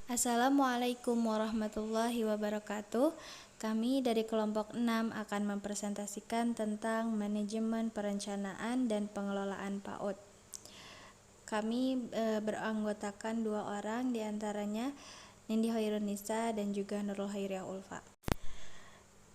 Assalamualaikum warahmatullahi wabarakatuh. Kami dari kelompok 6 akan mempresentasikan tentang manajemen perencanaan dan pengelolaan PAUD. Kami beranggotakan 2 orang, diantaranya Nindi Hoirunisa dan juga Nurul Hairiah Ulfa.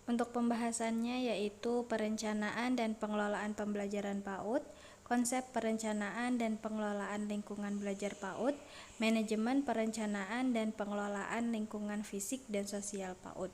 Untuk pembahasannya yaitu perencanaan dan pengelolaan pembelajaran PAUD, konsep perencanaan dan pengelolaan lingkungan belajar PAUD, manajemen perencanaan dan pengelolaan lingkungan fisik dan sosial PAUD.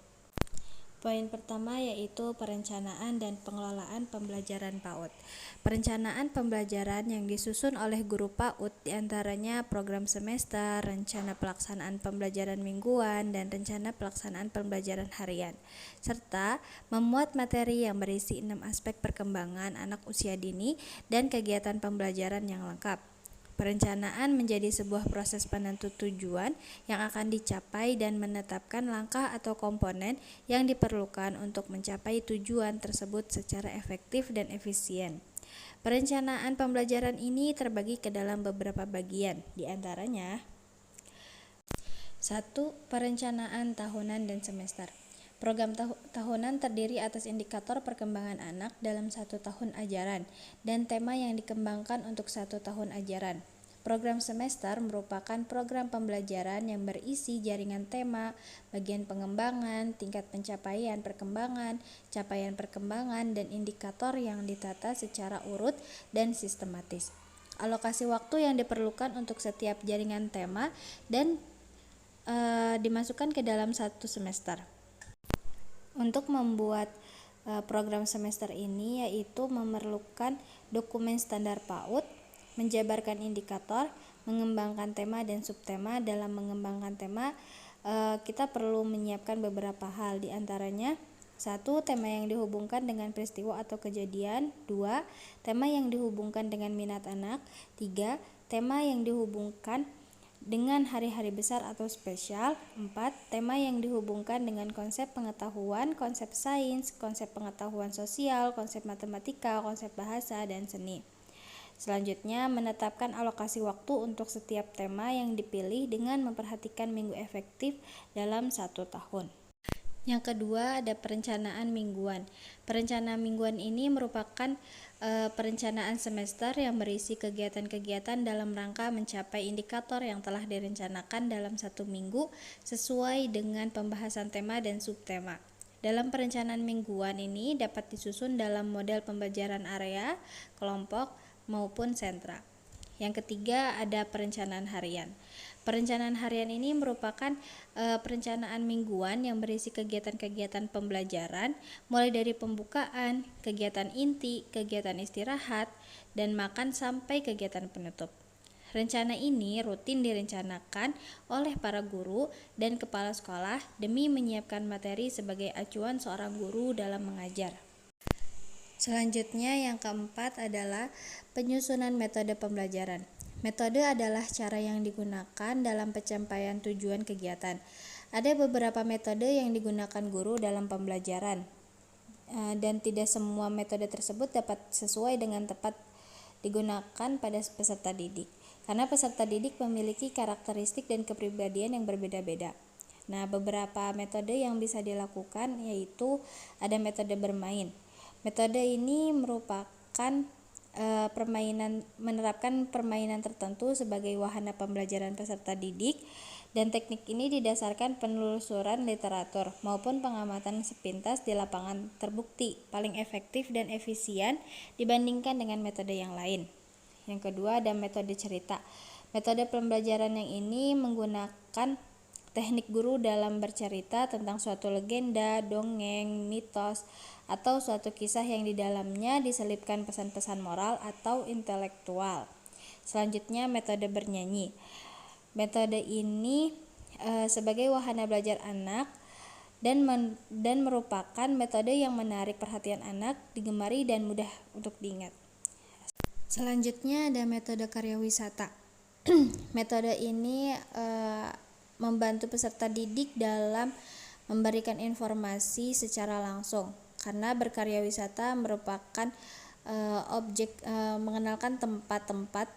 Poin pertama yaitu perencanaan dan pengelolaan pembelajaran PAUD. Perencanaan pembelajaran yang disusun oleh guru PAUD diantaranya program semester, rencana pelaksanaan pembelajaran mingguan, dan rencana pelaksanaan pembelajaran harian, serta memuat materi yang berisi 6 aspek perkembangan anak usia dini dan kegiatan pembelajaran yang lengkap. Perencanaan menjadi sebuah proses penentu tujuan yang akan dicapai dan menetapkan langkah atau komponen yang diperlukan untuk mencapai tujuan tersebut secara efektif dan efisien. Perencanaan pembelajaran ini terbagi ke dalam beberapa bagian, diantaranya 1. Perencanaan tahunan dan semester. Program tahunan terdiri atas indikator perkembangan anak dalam 1 tahun ajaran dan tema yang dikembangkan untuk 1 tahun ajaran. Program semester merupakan program pembelajaran yang berisi jaringan tema, bagian pengembangan, tingkat pencapaian perkembangan, capaian perkembangan, dan indikator yang ditata secara urut dan sistematis. Alokasi waktu yang diperlukan untuk setiap jaringan tema dan dimasukkan ke dalam 1 semester. Untuk membuat program semester ini yaitu memerlukan dokumen standar PAUD, menjabarkan indikator, mengembangkan tema dan subtema. Dalam mengembangkan tema, kita perlu menyiapkan beberapa hal, diantaranya 1. Tema yang dihubungkan dengan peristiwa atau kejadian. 2. Tema yang dihubungkan dengan minat anak. 3. Tema yang dihubungkan dengan hari-hari besar atau spesial. 4. Tema yang dihubungkan dengan konsep pengetahuan, konsep sains, konsep pengetahuan sosial, konsep matematika, konsep bahasa, dan seni. Selanjutnya, menetapkan alokasi waktu untuk setiap tema yang dipilih dengan memperhatikan minggu efektif dalam 1 tahun. Yang kedua, ada perencanaan mingguan. Perencanaan mingguan ini merupakan perencanaan semester yang berisi kegiatan-kegiatan dalam rangka mencapai indikator yang telah direncanakan dalam 1 minggu sesuai dengan pembahasan tema dan subtema. Dalam perencanaan mingguan ini dapat disusun dalam model pembelajaran area, kelompok, maupun sentra. Yang ketiga, ada perencanaan harian. Perencanaan harian ini merupakan perencanaan mingguan yang berisi kegiatan-kegiatan pembelajaran, mulai dari pembukaan, kegiatan inti, kegiatan istirahat, dan makan sampai kegiatan penutup. Rencana ini rutin direncanakan oleh para guru dan kepala sekolah demi menyiapkan materi sebagai acuan seorang guru dalam mengajar. Selanjutnya, yang keempat adalah penyusunan metode pembelajaran. Metode adalah cara yang digunakan dalam pencapaian tujuan kegiatan. Ada beberapa metode yang digunakan guru dalam pembelajaran, dan tidak semua metode tersebut dapat sesuai dengan tepat digunakan pada peserta didik, karena peserta didik memiliki karakteristik dan kepribadian yang berbeda-beda. Nah, beberapa metode yang bisa dilakukan yaitu ada metode bermain. Metode ini merupakan menerapkan permainan tertentu sebagai wahana pembelajaran peserta didik, dan teknik ini didasarkan penelusuran literatur maupun pengamatan sepintas di lapangan terbukti paling efektif dan efisien dibandingkan dengan metode yang lain. Yang kedua, ada metode cerita. Metode pembelajaran yang ini menggunakan teknik guru dalam bercerita tentang suatu legenda, dongeng, mitos, atau suatu kisah yang di dalamnya diselipkan pesan-pesan moral atau intelektual. Selanjutnya, metode bernyanyi. Metode ini sebagai wahana belajar anak dan merupakan metode yang menarik perhatian anak, digemari dan mudah untuk diingat. Selanjutnya, ada metode karya wisata. Metode ini membantu peserta didik dalam memberikan informasi secara langsung, karena berkarya wisata merupakan mengenalkan tempat-tempat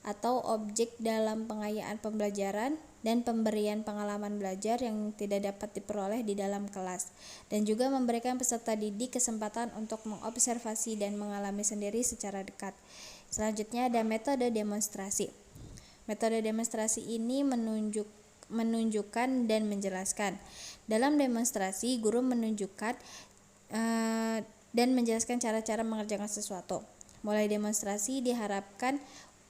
atau objek dalam pengayaan pembelajaran dan pemberian pengalaman belajar yang tidak dapat diperoleh di dalam kelas, dan juga memberikan peserta didik kesempatan untuk mengobservasi dan mengalami sendiri secara dekat. Selanjutnya ada metode demonstrasi. Metode demonstrasi ini menunjukkan dan menjelaskan. Dalam demonstrasi, guru menunjukkan dan menjelaskan cara-cara mengerjakan sesuatu. Mulai demonstrasi diharapkan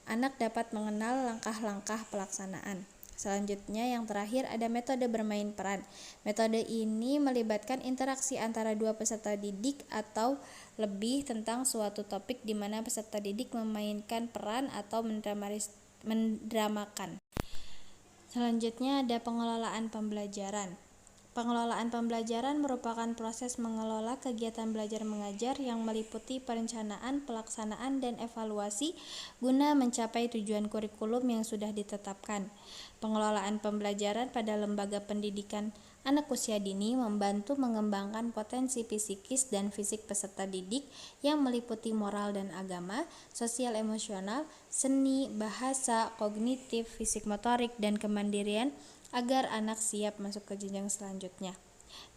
anak dapat mengenal langkah-langkah pelaksanaan. Selanjutnya yang terakhir ada metode bermain peran. Metode ini melibatkan interaksi antara dua peserta didik atau lebih tentang suatu topik di mana peserta didik memainkan peran atau mendramakan. Selanjutnya ada pengelolaan pembelajaran. Pengelolaan pembelajaran merupakan proses mengelola kegiatan belajar mengajar yang meliputi perencanaan, pelaksanaan, dan evaluasi guna mencapai tujuan kurikulum yang sudah ditetapkan. Pengelolaan pembelajaran pada lembaga pendidikan anak usia dini membantu mengembangkan potensi psikis dan fisik peserta didik yang meliputi moral dan agama, sosial emosional, seni, bahasa, kognitif, fisik motorik, dan kemandirian agar anak siap masuk ke jenjang selanjutnya.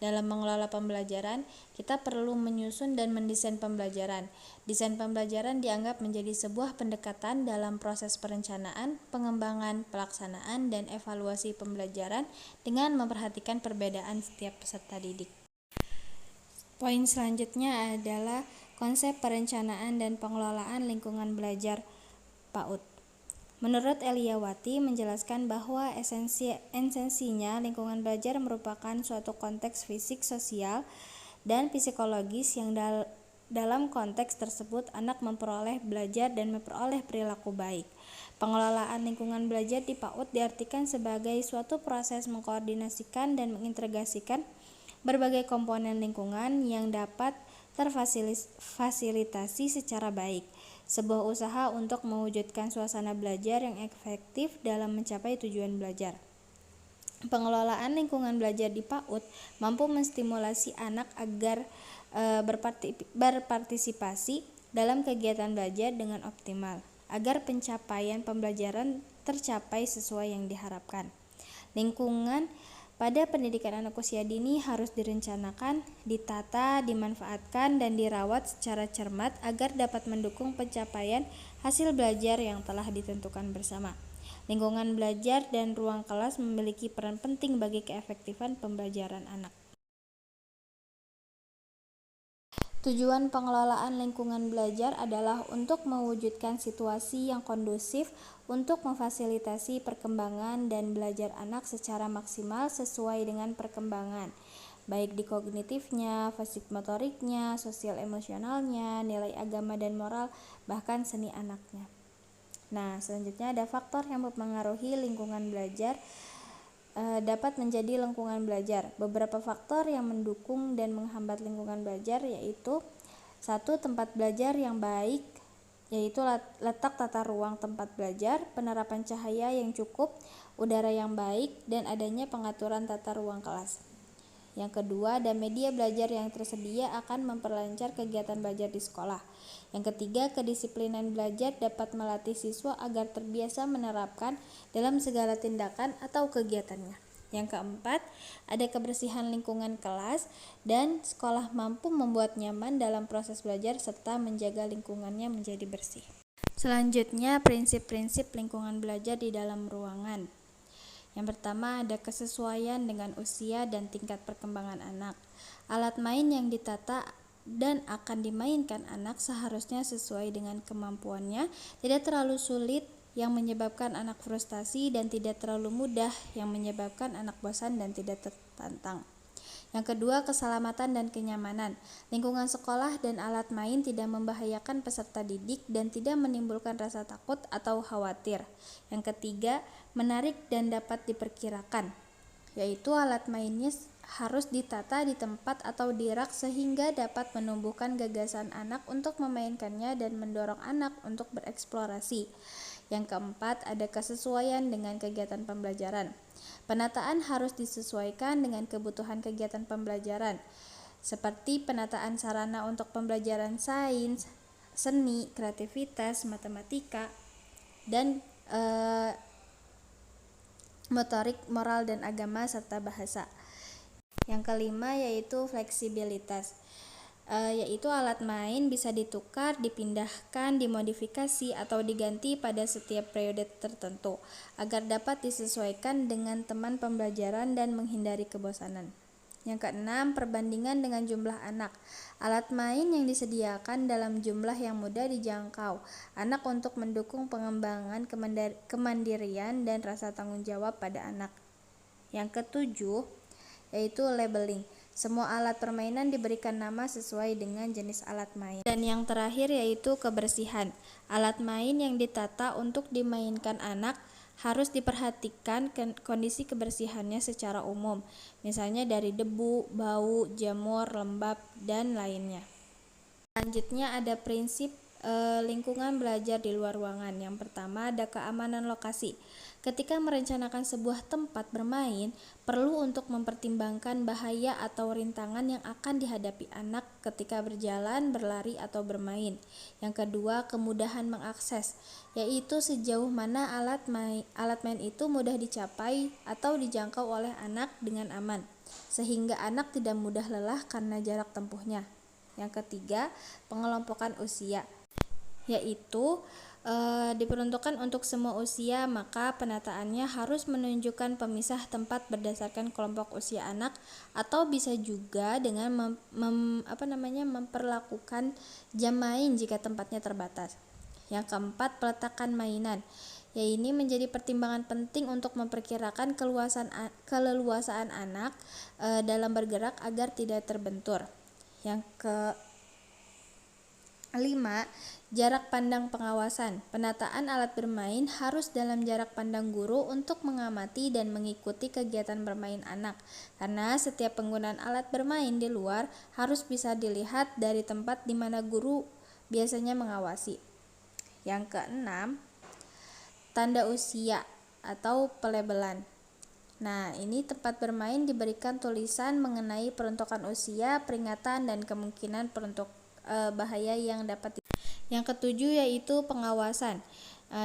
Dalam mengelola pembelajaran, kita perlu menyusun dan mendesain pembelajaran. Desain pembelajaran dianggap menjadi sebuah pendekatan dalam proses perencanaan, pengembangan, pelaksanaan, dan evaluasi pembelajaran dengan memperhatikan perbedaan setiap peserta didik. Poin selanjutnya adalah konsep perencanaan dan pengelolaan lingkungan belajar PAUD. Menurut Eliawati menjelaskan bahwa esensinya lingkungan belajar merupakan suatu konteks fisik, sosial, dan psikologis yang dalam konteks tersebut anak memperoleh belajar dan memperoleh perilaku baik. Pengelolaan lingkungan belajar di PAUD diartikan sebagai suatu proses mengkoordinasikan dan mengintegrasikan berbagai komponen lingkungan yang dapat terfasilitasi secara baik. Sebuah usaha untuk mewujudkan suasana belajar yang efektif dalam mencapai tujuan belajar. Pengelolaan lingkungan belajar di PAUD mampu menstimulasi anak agar berpartisipasi dalam kegiatan belajar dengan optimal, agar pencapaian pembelajaran tercapai sesuai yang diharapkan. Lingkungan pada pendidikan anak usia dini harus direncanakan, ditata, dimanfaatkan, dan dirawat secara cermat agar dapat mendukung pencapaian hasil belajar yang telah ditentukan bersama. Lingkungan belajar dan ruang kelas memiliki peran penting bagi keefektifan pembelajaran anak. Tujuan pengelolaan lingkungan belajar adalah untuk mewujudkan situasi yang kondusif untuk memfasilitasi perkembangan dan belajar anak secara maksimal sesuai dengan perkembangan, baik di kognitifnya, fisik motoriknya, sosial emosionalnya, nilai agama dan moral, bahkan seni anaknya. Nah, selanjutnya ada faktor yang mempengaruhi lingkungan belajar dapat menjadi lingkungan belajar. Beberapa faktor yang mendukung dan menghambat lingkungan belajar yaitu 1. Tempat belajar yang baik, yaitu letak tata ruang tempat belajar, penerapan cahaya yang cukup, udara yang baik, dan adanya pengaturan tata ruang kelas. Yang kedua, ada media belajar yang tersedia akan memperlancar kegiatan belajar di sekolah. Yang ketiga, kedisiplinan belajar dapat melatih siswa agar terbiasa menerapkan dalam segala tindakan atau kegiatannya. Yang keempat, ada kebersihan lingkungan kelas dan sekolah mampu membuat nyaman dalam proses belajar serta menjaga lingkungannya menjadi bersih. Selanjutnya, prinsip-prinsip lingkungan belajar di dalam ruangan. Yang pertama, ada kesesuaian dengan usia dan tingkat perkembangan anak. Alat main yang ditata dan akan dimainkan anak seharusnya sesuai dengan kemampuannya, tidak terlalu sulit yang menyebabkan anak frustasi dan tidak terlalu mudah yang menyebabkan anak bosan dan tidak tertantang. Yang kedua, keselamatan dan kenyamanan. Lingkungan sekolah dan alat main tidak membahayakan peserta didik dan tidak menimbulkan rasa takut atau khawatir. Yang ketiga, menarik dan dapat diperkirakan, yaitu alat mainnya harus ditata di tempat atau di rak sehingga dapat menumbuhkan gagasan anak untuk memainkannya dan mendorong anak untuk bereksplorasi. Yang keempat, ada kesesuaian dengan kegiatan pembelajaran. Penataan harus disesuaikan dengan kebutuhan kegiatan pembelajaran, seperti penataan sarana untuk pembelajaran sains, seni, kreativitas, matematika, dan motorik, moral dan agama, serta bahasa. Yang kelima yaitu fleksibilitas, yaitu alat main bisa ditukar, dipindahkan, dimodifikasi, atau diganti pada setiap periode tertentu agar dapat disesuaikan dengan teman pembelajaran dan menghindari kebosanan. Yang keenam, perbandingan dengan jumlah anak. Alat main yang disediakan dalam jumlah yang mudah dijangkau anak untuk mendukung pengembangan kemandirian dan rasa tanggung jawab pada anak. Yang ketujuh, yaitu labeling. Semua alat permainan diberikan nama sesuai dengan jenis alat main. Dan yang terakhir yaitu kebersihan. Alat main yang ditata untuk dimainkan anak harus diperhatikan kondisi kebersihannya secara umum, misalnya dari debu, bau, jamur, lembab, dan lainnya. Selanjutnya ada prinsip lingkungan belajar di luar ruangan. Yang pertama ada keamanan lokasi. Ketika merencanakan sebuah tempat bermain, perlu untuk mempertimbangkan bahaya atau rintangan yang akan dihadapi anak ketika berjalan, berlari, atau bermain. Yang kedua, kemudahan mengakses, yaitu sejauh mana alat main itu mudah dicapai atau dijangkau oleh anak dengan aman, sehingga anak tidak mudah lelah karena jarak tempuhnya. Yang ketiga, pengelompokan usia, yaitu diperuntukkan untuk semua usia, maka penataannya harus menunjukkan pemisah tempat berdasarkan kelompok usia anak, atau bisa juga dengan memperlakukan jam main jika tempatnya terbatas. Yang keempat, peletakan mainan. Ini menjadi pertimbangan penting untuk memperkirakan keleluasaan anak dalam bergerak agar tidak terbentur. Yang kelima, jarak pandang pengawasan. Penataan alat bermain harus dalam jarak pandang guru untuk mengamati dan mengikuti kegiatan bermain anak, karena setiap penggunaan alat bermain di luar harus bisa dilihat dari tempat di mana guru biasanya mengawasi. Yang keenam, tanda usia atau pelabelan. Nah, ini tempat bermain diberikan tulisan mengenai peruntukan usia, peringatan, dan kemungkinan bahaya yang dapat. Yang ketujuh yaitu pengawasan.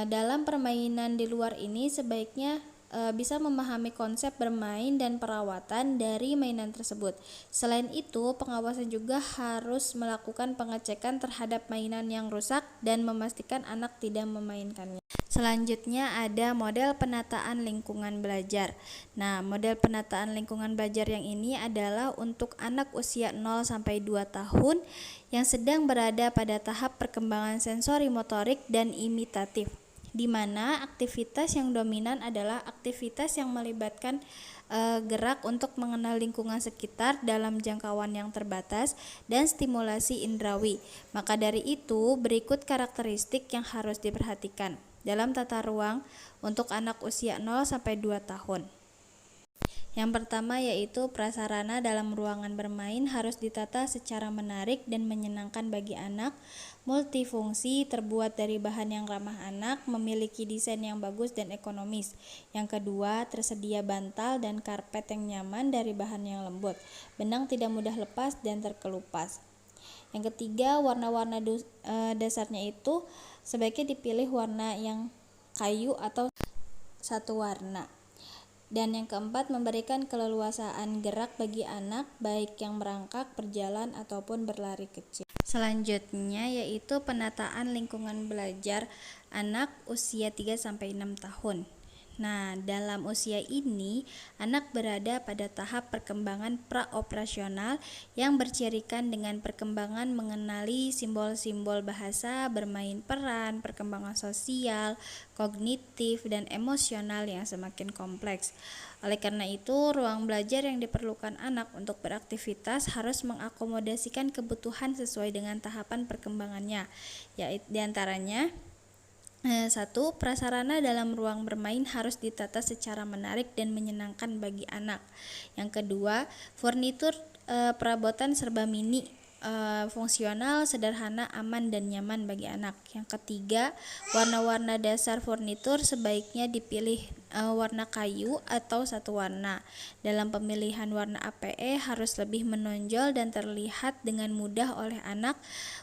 Dalam permainan di luar ini sebaiknya bisa memahami konsep bermain dan perawatan dari mainan tersebut. Selain itu, pengawasan juga harus melakukan pengecekan terhadap mainan yang rusak dan memastikan anak tidak memainkannya. Selanjutnya ada model penataan lingkungan belajar. Nah, model penataan lingkungan belajar yang ini adalah untuk anak usia 0 sampai 2 tahun yang sedang berada pada tahap perkembangan sensori motorik dan imitatif, di mana aktivitas yang dominan adalah aktivitas yang melibatkan gerak untuk mengenal lingkungan sekitar dalam jangkauan yang terbatas dan stimulasi indrawi. Maka dari itu, berikut karakteristik yang harus diperhatikan dalam tata ruang untuk anak usia 0 sampai 2 tahun. Yang pertama yaitu prasarana dalam ruangan bermain harus ditata secara menarik dan menyenangkan bagi anak, multifungsi, terbuat dari bahan yang ramah anak, memiliki desain yang bagus dan ekonomis. Yang kedua, tersedia bantal dan karpet yang nyaman dari bahan yang lembut, benang tidak mudah lepas dan terkelupas. Yang ketiga, warna-warna dasarnya itu sebaiknya dipilih warna yang kayu atau satu warna. Dan yang keempat, memberikan keleluasaan gerak bagi anak, baik yang merangkak, berjalan, ataupun berlari kecil. Selanjutnya yaitu penataan lingkungan belajar anak usia 3 sampai 6 tahun. Nah, dalam usia ini, anak berada pada tahap perkembangan praoperasional yang bercirikan dengan perkembangan mengenali simbol-simbol bahasa, bermain peran, perkembangan sosial, kognitif, dan emosional yang semakin kompleks. Oleh karena itu, ruang belajar yang diperlukan anak untuk beraktivitas harus mengakomodasikan kebutuhan sesuai dengan tahapan perkembangannya, yaitu diantaranya 1. Prasarana dalam ruang bermain harus ditata secara menarik dan menyenangkan bagi anak. Yang kedua, furnitur perabotan serba mini, fungsional, sederhana, aman, dan nyaman bagi anak. Yang ketiga, warna-warna dasar furnitur sebaiknya dipilih warna kayu atau satu warna. Dalam pemilihan warna APE harus lebih menonjol dan terlihat dengan mudah oleh anak,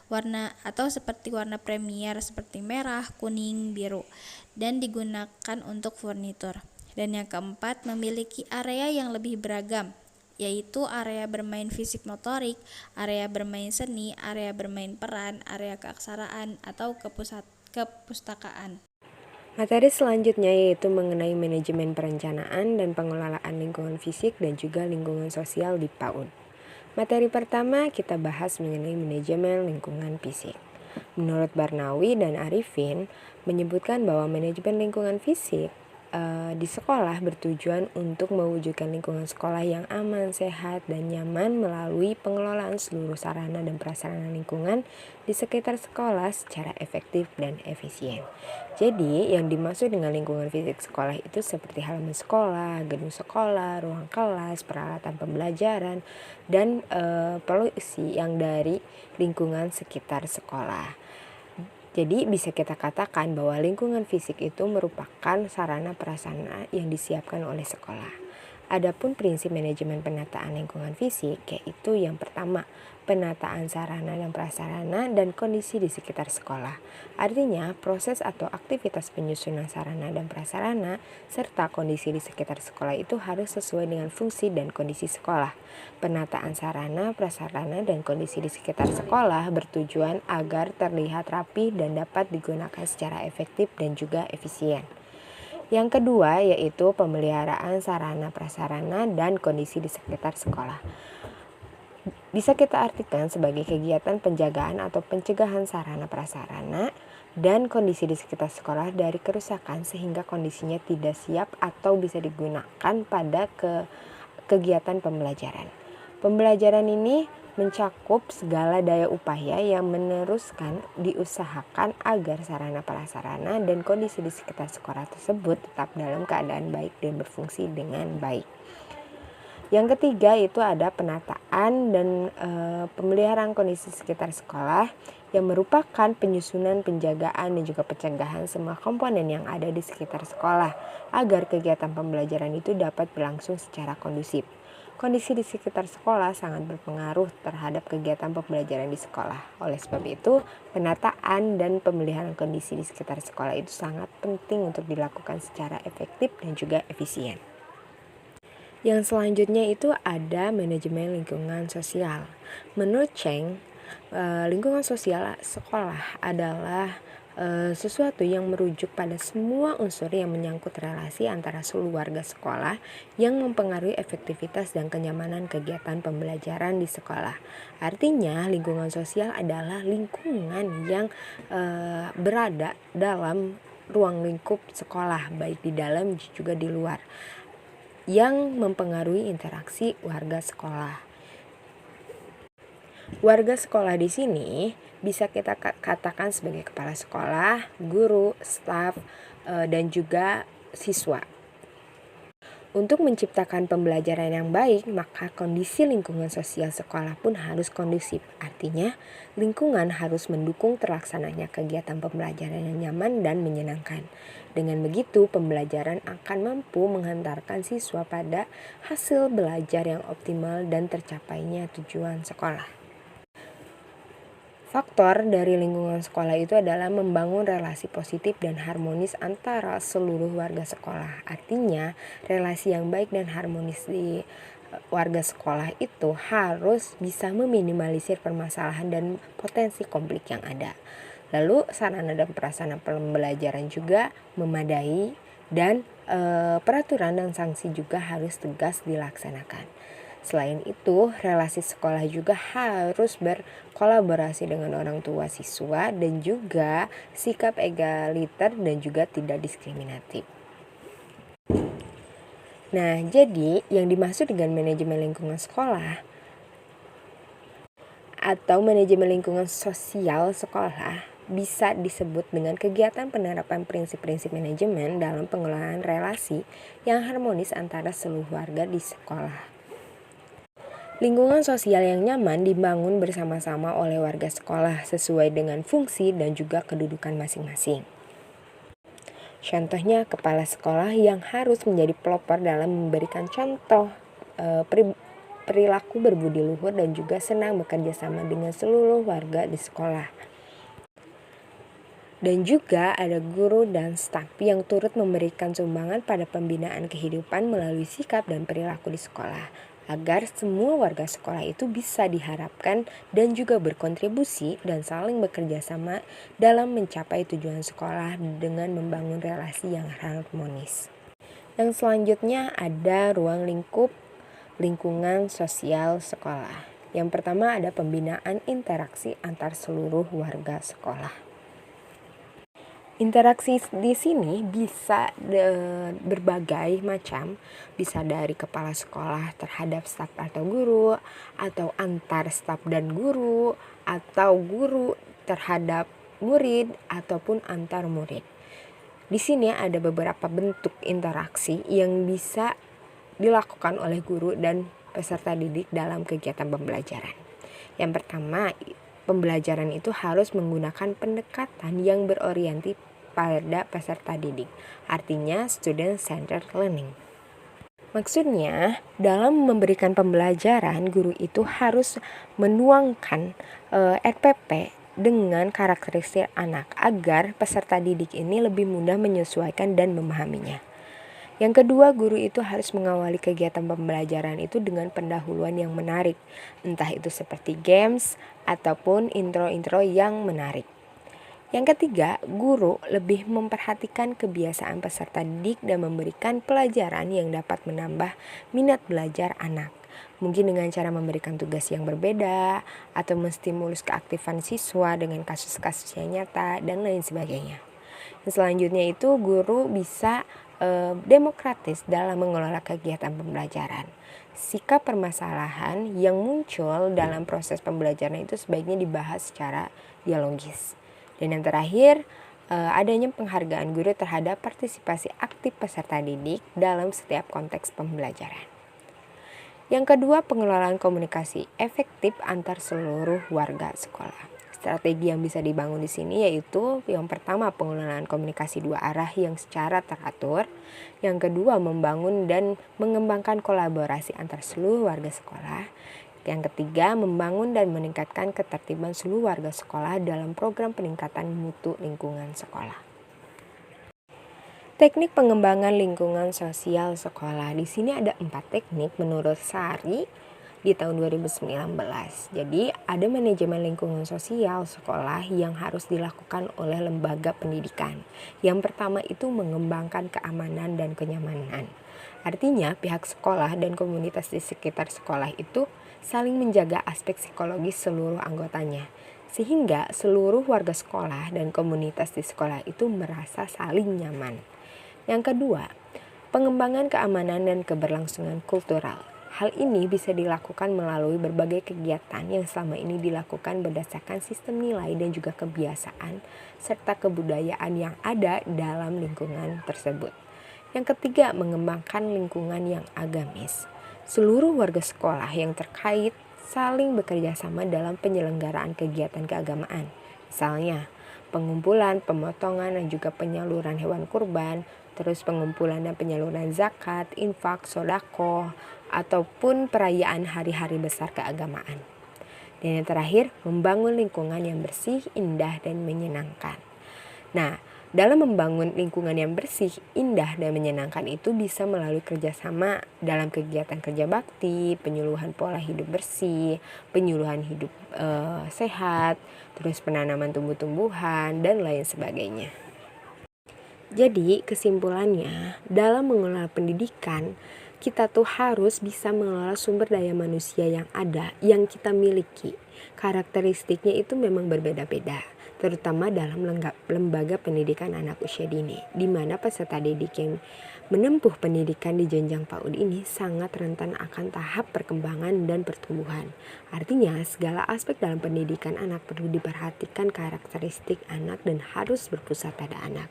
warna atau seperti warna premier seperti merah, kuning, biru, dan digunakan untuk furnitur. Dan yang keempat, memiliki area yang lebih beragam, yaitu area bermain fisik motorik, area bermain seni, area bermain peran, area keaksaraan, atau kepustakaan. Materi selanjutnya yaitu mengenai manajemen perencanaan dan pengelolaan lingkungan fisik dan juga lingkungan sosial di PAUD. Materi pertama kita bahas mengenai manajemen lingkungan fisik. Menurut Barnawi dan Arifin menyebutkan bahwa manajemen lingkungan fisik di sekolah bertujuan untuk mewujudkan lingkungan sekolah yang aman, sehat, dan nyaman melalui pengelolaan seluruh sarana dan prasarana lingkungan di sekitar sekolah secara efektif dan efisien. Jadi, yang dimaksud dengan lingkungan fisik sekolah itu seperti halaman sekolah, gedung sekolah, ruang kelas, peralatan pembelajaran, dan polusi yang dari lingkungan sekitar sekolah. Jadi bisa kita katakan bahwa lingkungan fisik itu merupakan sarana prasarana yang disiapkan oleh sekolah. Adapun prinsip manajemen penataan lingkungan fisik yaitu yang pertama, penataan sarana dan prasarana dan kondisi di sekitar sekolah. Artinya, proses atau aktivitas penyusunan sarana dan prasarana serta kondisi di sekitar sekolah itu harus sesuai dengan fungsi dan kondisi sekolah. Penataan sarana, prasarana, dan kondisi di sekitar sekolah bertujuan agar terlihat rapi dan dapat digunakan secara efektif dan juga efisien. Yang kedua yaitu pemeliharaan sarana prasarana dan kondisi di sekitar sekolah. Bisa kita artikan sebagai kegiatan penjagaan atau pencegahan sarana prasarana dan kondisi di sekitar sekolah dari kerusakan sehingga kondisinya tidak siap atau bisa digunakan pada kegiatan pembelajaran. Pembelajaran ini mencakup segala daya upaya yang meneruskan diusahakan agar sarana prasarana dan kondisi di sekitar sekolah tersebut tetap dalam keadaan baik dan berfungsi dengan baik. Yang ketiga itu ada penataan dan pemeliharaan kondisi sekitar sekolah yang merupakan penyusunan, penjagaan, dan juga pencegahan semua komponen yang ada di sekitar sekolah agar kegiatan pembelajaran itu dapat berlangsung secara kondusif. Kondisi di sekitar sekolah sangat berpengaruh terhadap kegiatan pembelajaran di sekolah. Oleh sebab itu, penataan dan pemeliharaan kondisi di sekitar sekolah itu sangat penting untuk dilakukan secara efektif dan juga efisien. Yang selanjutnya itu ada manajemen lingkungan sosial. Menurut Cheng, lingkungan sosial sekolah adalah sesuatu yang merujuk pada semua unsur yang menyangkut relasi antara seluruh warga sekolah yang mempengaruhi efektivitas dan kenyamanan kegiatan pembelajaran di sekolah. Artinya lingkungan sosial adalah lingkungan yang berada dalam ruang lingkup sekolah, baik di dalam juga di luar, yang mempengaruhi interaksi warga sekolah. Warga sekolah di sini bisa kita katakan sebagai kepala sekolah, guru, staf, dan juga siswa. Untuk menciptakan pembelajaran yang baik, maka kondisi lingkungan sosial sekolah pun harus kondusif. Artinya, lingkungan harus mendukung terlaksananya kegiatan pembelajaran yang nyaman dan menyenangkan. Dengan begitu, pembelajaran akan mampu menghantarkan siswa pada hasil belajar yang optimal dan tercapainya tujuan sekolah. Faktor dari lingkungan sekolah itu adalah membangun relasi positif dan harmonis antara seluruh warga sekolah. Artinya, relasi yang baik dan harmonis di warga sekolah itu harus bisa meminimalisir permasalahan dan potensi konflik yang ada. Lalu, sarana dan prasarana pembelajaran juga memadai dan peraturan dan sanksi juga harus tegas dilaksanakan. Selain itu, relasi sekolah juga harus berkolaborasi dengan orang tua siswa dan juga sikap egaliter dan juga tidak diskriminatif. Nah, jadi yang dimaksud dengan manajemen lingkungan sekolah atau manajemen lingkungan sosial sekolah bisa disebut dengan kegiatan penerapan prinsip-prinsip manajemen dalam pengelolaan relasi yang harmonis antara seluruh warga di sekolah. Lingkungan sosial yang nyaman dibangun bersama-sama oleh warga sekolah sesuai dengan fungsi dan juga kedudukan masing-masing. Contohnya, kepala sekolah yang harus menjadi pelopor dalam memberikan contoh perilaku berbudi luhur dan juga senang bekerja sama dengan seluruh warga di sekolah. Dan juga ada guru dan staf yang turut memberikan sumbangan pada pembinaan kehidupan melalui sikap dan perilaku di sekolah, agar semua warga sekolah itu bisa diharapkan dan juga berkontribusi dan saling bekerja sama dalam mencapai tujuan sekolah dengan membangun relasi yang harmonis. Yang selanjutnya ada ruang lingkup lingkungan sosial sekolah. Yang pertama ada pembinaan interaksi antar seluruh warga sekolah. Interaksi di sini bisa berbagai macam, bisa dari kepala sekolah terhadap staf atau guru, atau antar staf dan guru, atau guru terhadap murid, ataupun antar murid. Di sini ada beberapa bentuk interaksi yang bisa dilakukan oleh guru dan peserta didik dalam kegiatan pembelajaran. Yang pertama, pembelajaran itu harus menggunakan pendekatan yang berorientasi pada peserta didik, artinya student-centered learning. Maksudnya, dalam memberikan pembelajaran, guru itu harus menuangkan RPP dengan karakteristik anak agar peserta didik ini lebih mudah menyesuaikan dan memahaminya. Yang kedua, guru itu harus mengawali kegiatan pembelajaran itu dengan pendahuluan yang menarik, entah itu seperti games ataupun intro-intro yang menarik. Yang ketiga, guru lebih memperhatikan kebiasaan peserta didik dan memberikan pelajaran yang dapat menambah minat belajar anak. Mungkin dengan cara memberikan tugas yang berbeda, atau menstimulus keaktifan siswa dengan kasus-kasus yang nyata, dan lain sebagainya. Dan selanjutnya itu guru bisa demokratis dalam mengelola kegiatan pembelajaran. Sikap permasalahan yang muncul dalam proses pembelajaran itu sebaiknya dibahas secara dialogis. Dan yang terakhir, adanya penghargaan guru terhadap partisipasi aktif peserta didik dalam setiap konteks pembelajaran. Yang kedua, pengelolaan komunikasi efektif antar seluruh warga sekolah. Strategi yang bisa dibangun di sini yaitu yang pertama, pengelolaan komunikasi dua arah yang secara teratur. Yang kedua, membangun dan mengembangkan kolaborasi antar seluruh warga sekolah. Yang ketiga, membangun dan meningkatkan ketertiban seluruh warga sekolah dalam program peningkatan mutu lingkungan sekolah. Teknik pengembangan lingkungan sosial sekolah. Di sini ada 4 teknik menurut Sari di tahun 2019. Jadi ada manajemen lingkungan sosial sekolah yang harus dilakukan oleh lembaga pendidikan. Yang pertama itu mengembangkan keamanan dan kenyamanan. Artinya pihak sekolah dan komunitas di sekitar sekolah itu saling menjaga aspek psikologis seluruh anggotanya, sehingga seluruh warga sekolah dan komunitas di sekolah itu merasa saling nyaman. Yang kedua, pengembangan keamanan dan keberlangsungan kultural. Hal ini bisa dilakukan melalui berbagai kegiatan yang selama ini dilakukan berdasarkan sistem nilai dan juga kebiasaan serta kebudayaan yang ada dalam lingkungan tersebut. Yang ketiga, mengembangkan lingkungan yang agamis. Seluruh warga sekolah yang terkait saling bekerja sama dalam penyelenggaraan kegiatan keagamaan. Misalnya, pengumpulan, pemotongan, dan juga penyaluran hewan kurban, terus pengumpulan dan penyaluran zakat, infak, sodako, ataupun perayaan hari-hari besar keagamaan. Dan yang terakhir, membangun lingkungan yang bersih, indah, dan menyenangkan. Nah, dalam membangun lingkungan yang bersih, indah, dan menyenangkan itu bisa melalui kerjasama dalam kegiatan kerja bakti, penyuluhan pola hidup bersih, penyuluhan hidup sehat, terus penanaman tumbuh-tumbuhan, dan lain sebagainya. Jadi kesimpulannya, dalam mengelola pendidikan, kita tuh harus bisa mengelola sumber daya manusia yang ada, yang kita miliki. Karakteristiknya itu memang berbeda-beda, terutama dalam lembaga pendidikan anak usia dini, di mana peserta didik yang menempuh pendidikan di jenjang PAUD ini sangat rentan akan tahap perkembangan dan pertumbuhan. Artinya, segala aspek dalam pendidikan anak perlu diperhatikan karakteristik anak dan harus berpusat pada anak.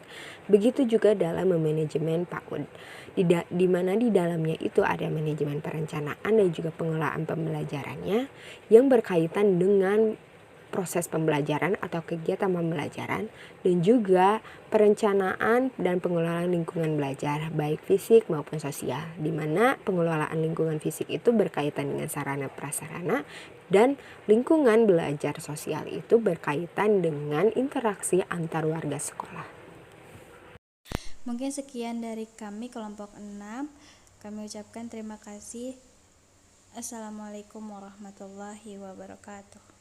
Begitu juga dalam manajemen PAUD, di mana di dalamnya itu ada manajemen perencanaan dan juga pengelolaan pembelajarannya yang berkaitan dengan proses pembelajaran atau kegiatan pembelajaran, dan juga perencanaan dan pengelolaan lingkungan belajar baik fisik maupun sosial, di mana pengelolaan lingkungan fisik itu berkaitan dengan sarana prasarana dan lingkungan belajar sosial itu berkaitan dengan interaksi antar warga sekolah. Mungkin sekian dari kami kelompok 6. Kami ucapkan terima kasih. Assalamualaikum warahmatullahi wabarakatuh.